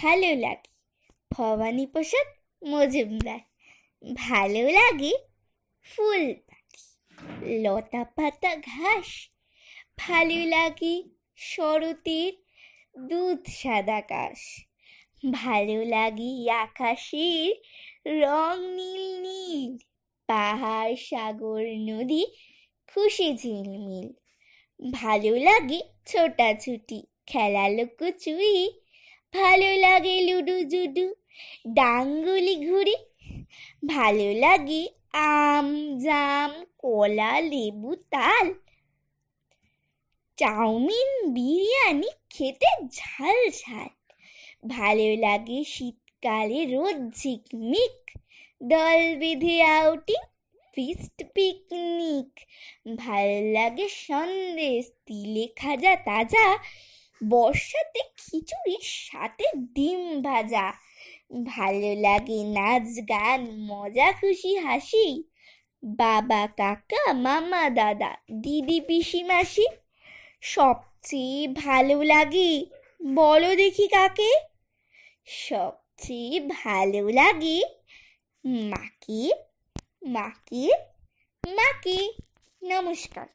ভালো লাগে ভবানী প্রসাদ মজুমদার। ভালো লাগে ফুল পাখি, লতা পাতা ঘাস। ভালো লাগে শরতের দুধ সাদা আকাশ। ভালো লাগে আকাশের রং নীল নীল, পাহাড় সাগর নদী খুশি ঝিলমিল। ভালো লাগে ছোটাছুটি, খেলা লুকোচুরি। ভালো লাগে লুডু জুডু, ডাঙ্গুলি ঘুরি। ভালো লাগে আম জাম কলা লেবু তাল। চাউমিন বিরিয়ানি খেতে ঝাল ঝাল। ভালো লাগে শীতকালে রোদ ঝিকমিক, দল বেঁধে আউটিং ফিস্ট পিকনিক। ভালো লাগে সন্দেশ তিলে খাজা তাজা, বর্ষাতে খিচুড়ির সাথে ডিম ভাজা। ভালো লাগে নাচ গান মজা খুশি হাসি, বাবা কাকা মামা দাদা দিদি পিসি মাসি। সবচেয়ে ভালো লাগে বলো দেখি কাকে? সবচেয়ে ভালো লাগে মাকে মাকে মাকে। নমস্কার।